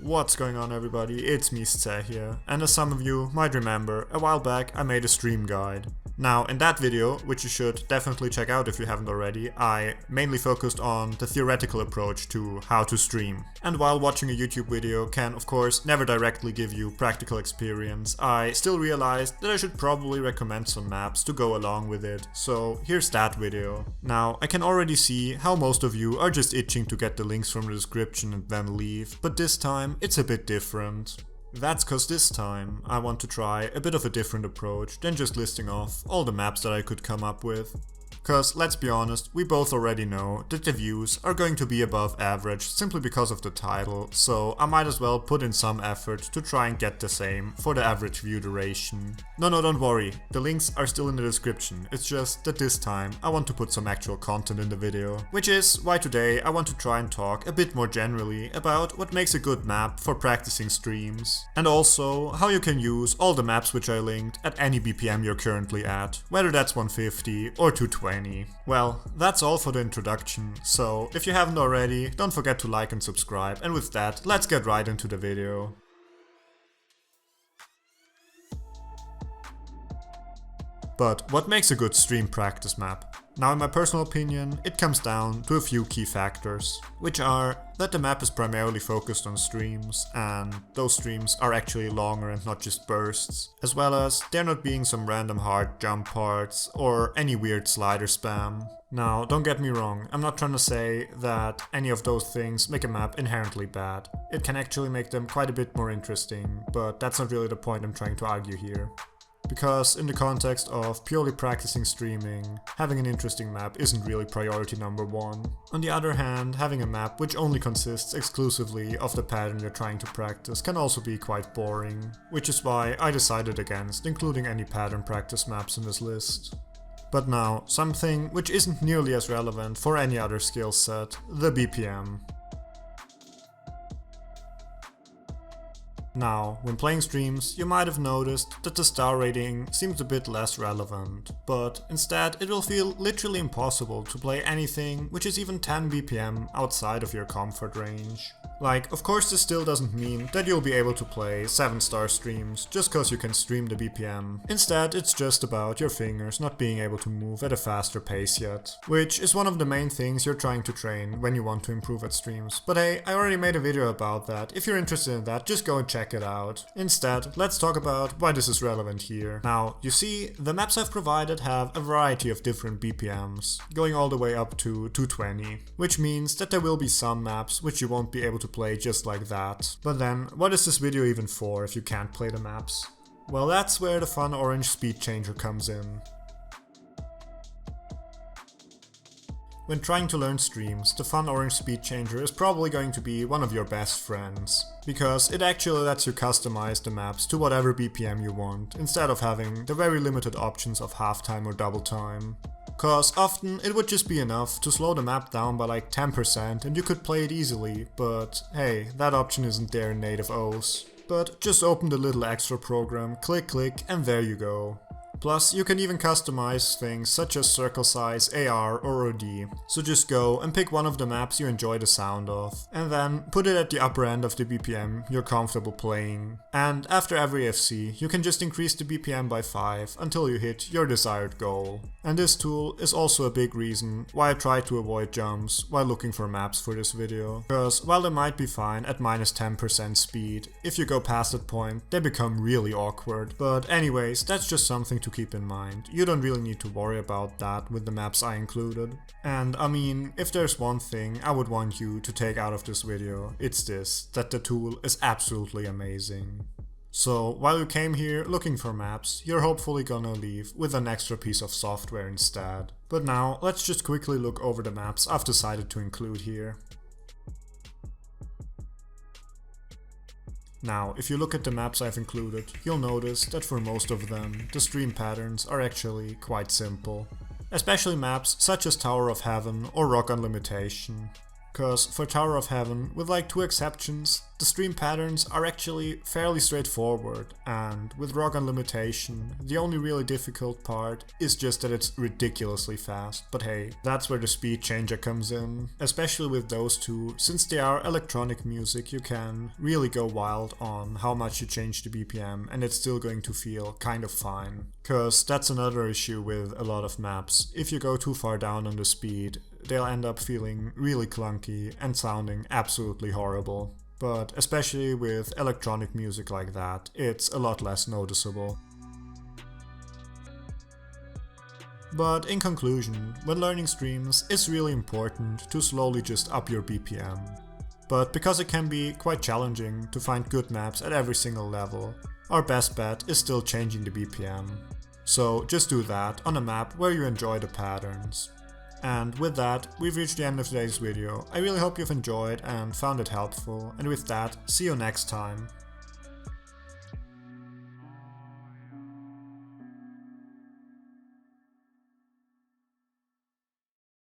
What's going on, everybody? It's me, Ste here, and as some of you might remember, a while back I made a stream guide. Now, in that video, which you should definitely check out if you haven't already, I mainly focused on the theoretical approach to how to stream. And while watching a YouTube video can, of course, never directly give you practical experience, I still realized that I should probably recommend some maps to go along with it, so here's that video. Now, I can already see how most of you are just itching to get the links from the description and then leave, but this time it's a bit different. That's cause this time I want to try a bit of a different approach than just listing off all the maps that I could come up with. Cause let's be honest, we both already know that the views are going to be above average simply because of the title, so I might as well put in some effort to try and get the same for the average view duration. No, don't worry, the links are still in the description, it's just that this time I want to put some actual content in the video. Which is why today I want to try and talk a bit more generally about what makes a good map for practicing streams, and also how you can use all the maps which I linked at any BPM you're currently at, whether that's 150 or 220. Well, that's all for the introduction, so if you haven't already, don't forget to like and subscribe, and with that, let's get right into the video. But what makes a good stream practice map? Now, in my personal opinion, it comes down to a few key factors, which are that the map is primarily focused on streams, and those streams are actually longer and not just bursts, as well as there not being some random hard jump parts or any weird slider spam. Now, don't get me wrong, I'm not trying to say that any of those things make a map inherently bad. It can actually make them quite a bit more interesting, but that's not really the point I'm trying to argue here. Because in the context of purely practicing streaming, having an interesting map isn't really priority number one. On the other hand, having a map which only consists exclusively of the pattern you're trying to practice can also be quite boring, which is why I decided against including any pattern practice maps in this list. But now, something which isn't nearly as relevant for any other skill set, the BPM. Now, when playing streams, you might have noticed that the star rating seems a bit less relevant, but instead it will feel literally impossible to play anything which is even 10 BPM outside of your comfort range. Like, of course this still doesn't mean that you'll be able to play 7-star streams just cause you can stream the BPM. Instead, it's just about your fingers not being able to move at a faster pace yet, which is one of the main things you're trying to train when you want to improve at streams. But hey, I already made a video about that. If you're interested in that, just go and check it out. Instead, let's talk about why this is relevant here. Now, you see, the maps I've provided have a variety of different BPMs, going all the way up to 220, which means that there will be some maps which you won't be able to play just like that. But then, what is this video even for if you can't play the maps? Well, that's where the fun orange speedchanger comes in. When trying to learn streams, the fun orange speedchanger is probably going to be one of your best friends, because it actually lets you customize the maps to whatever BPM you want, instead of having the very limited options of half time or double time. Cause often it would just be enough to slow the map down by like 10% and you could play it easily, but hey, that option isn't there in native OS. But just open the little extra program, click, and there you go. Plus, you can even customize things such as circle size, AR or OD, so just go and pick one of the maps you enjoy the sound of, and then put it at the upper end of the BPM you're comfortable playing. And after every FC, you can just increase the BPM by 5 until you hit your desired goal. And this tool is also a big reason why I try to avoid jumps while looking for maps for this video, because while they might be fine at minus 10% speed, if you go past that point, they become really awkward. But anyways, that's just something to keep in mind. You don't really need to worry about that with the maps I included. And I mean, if there's one thing I would want you to take out of this video, it's this, that the tool is absolutely amazing. So while you came here looking for maps, you're hopefully gonna leave with an extra piece of software instead. But now, let's just quickly look over the maps I've decided to include here. Now, if you look at the maps I've included, you'll notice that for most of them, the stream patterns are actually quite simple. Especially maps such as Tower of Heaven or Rock on Limitation. Cause for Tower of Heaven, with like 2 exceptions, the stream patterns are actually fairly straightforward, and with Rock on Limitation, the only really difficult part is just that it's ridiculously fast, but hey, that's where the speed changer comes in. Especially with those two, since they are electronic music, you can really go wild on how much you change the BPM and it's still going to feel kind of fine. Cause that's another issue with a lot of maps, if you go too far down on the speed, they'll end up feeling really clunky and sounding absolutely horrible. But especially with electronic music like that, it's a lot less noticeable. But in conclusion, when learning streams, it's really important to slowly just up your BPM. But because it can be quite challenging to find good maps at every single level, our best bet is still changing the BPM. So just do that on a map where you enjoy the patterns. And with that, we've reached the end of today's video. I really hope you've enjoyed and found it helpful, and with that, see you next time.